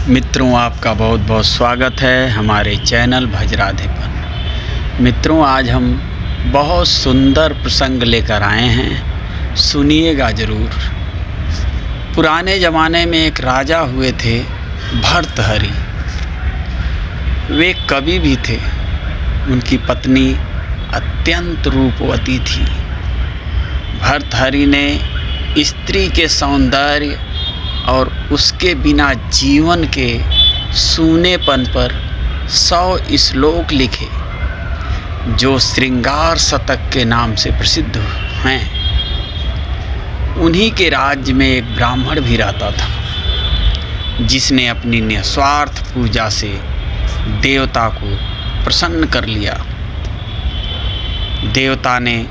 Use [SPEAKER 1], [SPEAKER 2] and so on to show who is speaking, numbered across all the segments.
[SPEAKER 1] मित्रों, आपका बहुत बहुत स्वागत है हमारे चैनल भज राधे पर। मित्रों, आज हम बहुत सुंदर प्रसंग लेकर आए हैं, सुनिएगा ज़रूर। पुराने ज़माने में एक राजा हुए थे भर्तहरि। वे कवि भी थे। उनकी पत्नी अत्यंत रूपवती थी। भर्तहरि ने स्त्री के सौंदर्य और उसके बिना जीवन के सूनेपन पर 100 श्लोक लिखे, जो श्रृंगार शतक के नाम से प्रसिद्ध हैं। उन्हीं के राज्य में एक ब्राह्मण भी रहता था, जिसने अपनी निस्वार्थ पूजा से देवता को प्रसन्न कर लिया। देवता ने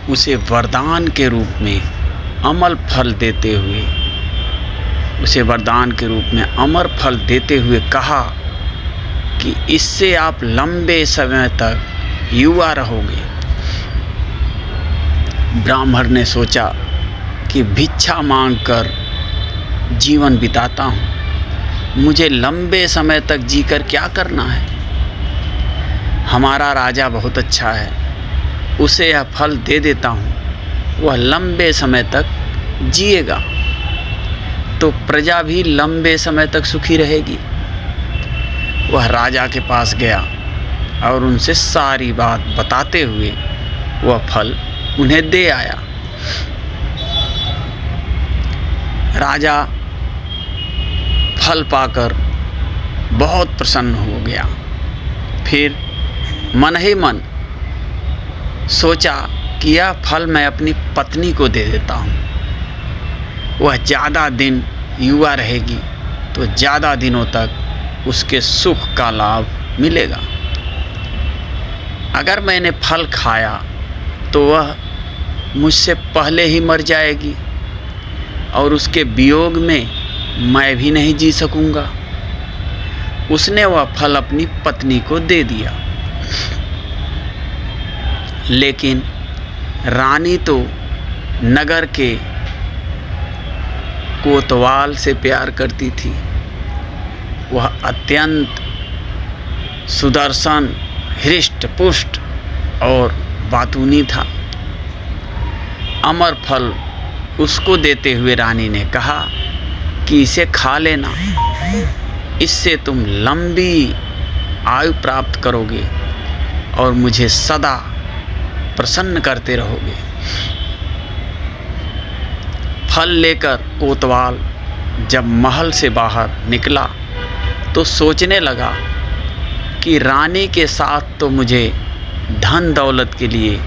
[SPEAKER 1] उसे वरदान के रूप में अमर फल देते हुए कहा कि इससे आप लंबे समय तक युवा रहोगे। ब्राह्मण ने सोचा कि भिक्षा मांगकर जीवन बिताता हूँ, मुझे लंबे समय तक जीकर क्या करना है। हमारा राजा बहुत अच्छा है, उसे यह फल दे देता हूँ, वह लंबे समय तक जिएगा तो प्रजा भी लंबे समय तक सुखी रहेगी। वह राजा के पास गया और उनसे सारी बात बताते हुए वह फल उन्हें दे आया। राजा फल पाकर बहुत प्रसन्न हो गया। फिर मन ही मन सोचा कि यह फल मैं अपनी पत्नी को दे देता हूँ, वह ज़्यादा दिन युवा रहेगी तो ज़्यादा दिनों तक उसके सुख का लाभ मिलेगा। अगर मैंने फल खाया तो वह मुझसे पहले ही मर जाएगी और उसके वियोग में मैं भी नहीं जी सकूँगा। उसने वह फल अपनी पत्नी को दे दिया। लेकिन रानी तो नगर के कोतवाल से प्यार करती थी। वह अत्यंत सुदर्शन, हृष्ट पुष्ट और बातूनी था। अमर फल उसको देते हुए रानी ने कहा कि इसे खा लेना, इससे तुम लंबी आयु प्राप्त करोगे और मुझे सदा प्रसन्न करते रहोगे। फल लेकर कोतवाल जब महल से बाहर निकला तो सोचने लगा कि रानी के साथ तो मुझे धन दौलत के लिए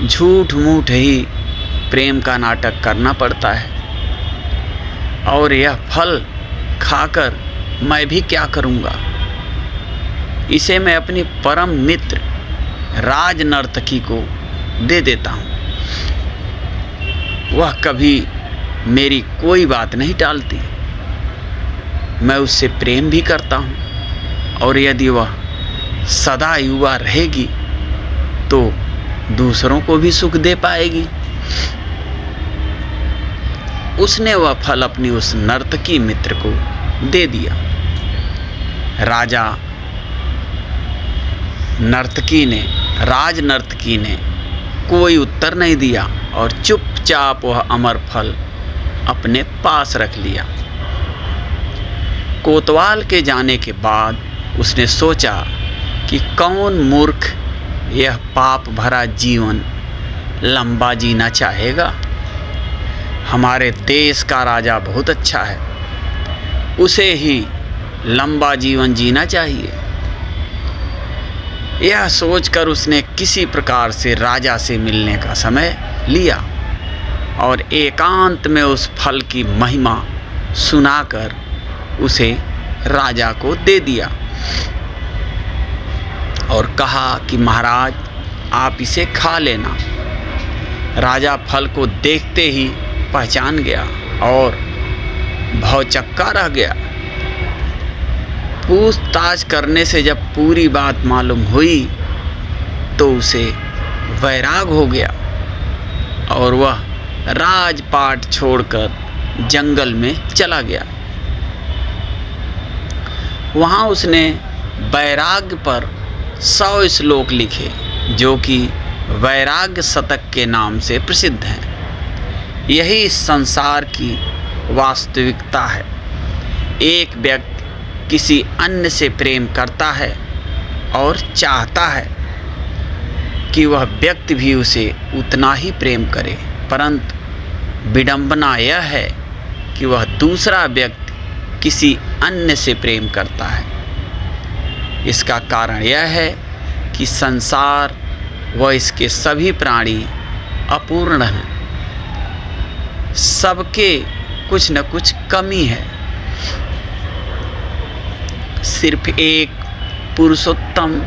[SPEAKER 1] झूठ मूठ ही प्रेम का नाटक करना पड़ता है, और यह फल खाकर मैं भी क्या करूँगा। इसे मैं अपनी परम मित्र राज नर्तकी को दे देता हूँ। वह कभी मेरी कोई बात नहीं टालती। मैं उससे प्रेम भी करता हूँ, और यदि वह सदा युवा रहेगी तो दूसरों को भी सुख दे पाएगी। उसने वह फल अपनी उस नर्तकी मित्र को दे दिया। राज नर्तकी ने कोई उत्तर नहीं दिया और चुपचाप वह अमर फल अपने पास रख लिया। कोतवाल के जाने के बाद उसने सोचा कि कौन मूर्ख यह पाप भरा जीवन लंबा जीना चाहेगा। हमारे देश का राजा बहुत अच्छा है, उसे ही लंबा जीवन जीना चाहिए। यह सोचकर उसने किसी प्रकार से राजा से मिलने का समय लिया और एकांत में उस फल की महिमा सुनाकर उसे राजा को दे दिया और कहा कि महाराज, आप इसे खा लेना। राजा फल को देखते ही पहचान गया और भौचक्का रह गया। पूछताछ करने से जब पूरी बात मालूम हुई तो उसे वैराग हो गया और वह राजपाट छोड़कर जंगल में चला गया। वहाँ उसने वैराग्य पर 100 श्लोक लिखे जो कि वैराग्य शतक के नाम से प्रसिद्ध हैं। यही संसार की वास्तविकता है। एक व्यक्ति किसी अन्य से प्रेम करता है और चाहता है कि वह व्यक्ति भी उसे उतना ही प्रेम करे, परंतु विडंबना यह है कि वह दूसरा व्यक्ति किसी अन्य से प्रेम करता है। इसका कारण यह है कि संसार व इसके सभी प्राणी अपूर्ण हैं। सबके कुछ न कुछ कमी है। सिर्फ एक पुरुषोत्तम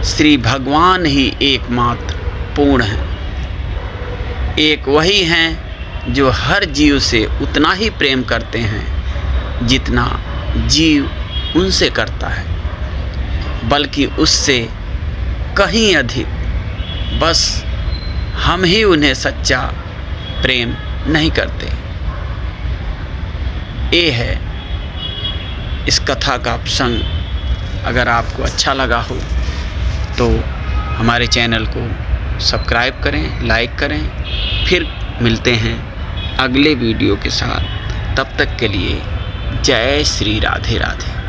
[SPEAKER 1] श्री भगवान ही एकमात्र पूर्ण हैं। एक वही हैं जो हर जीव से उतना ही प्रेम करते हैं जितना जीव उनसे करता है, बल्कि उससे कहीं अधिक। बस हम ही उन्हें सच्चा प्रेम नहीं करते। ये है इस कथा का प्रसंग। अगर आपको अच्छा लगा हो तो हमारे चैनल को सब्सक्राइब करें, लाइक करें। फिर मिलते हैं अगले वीडियो के साथ। तब तक के लिए जय श्री राधे राधे।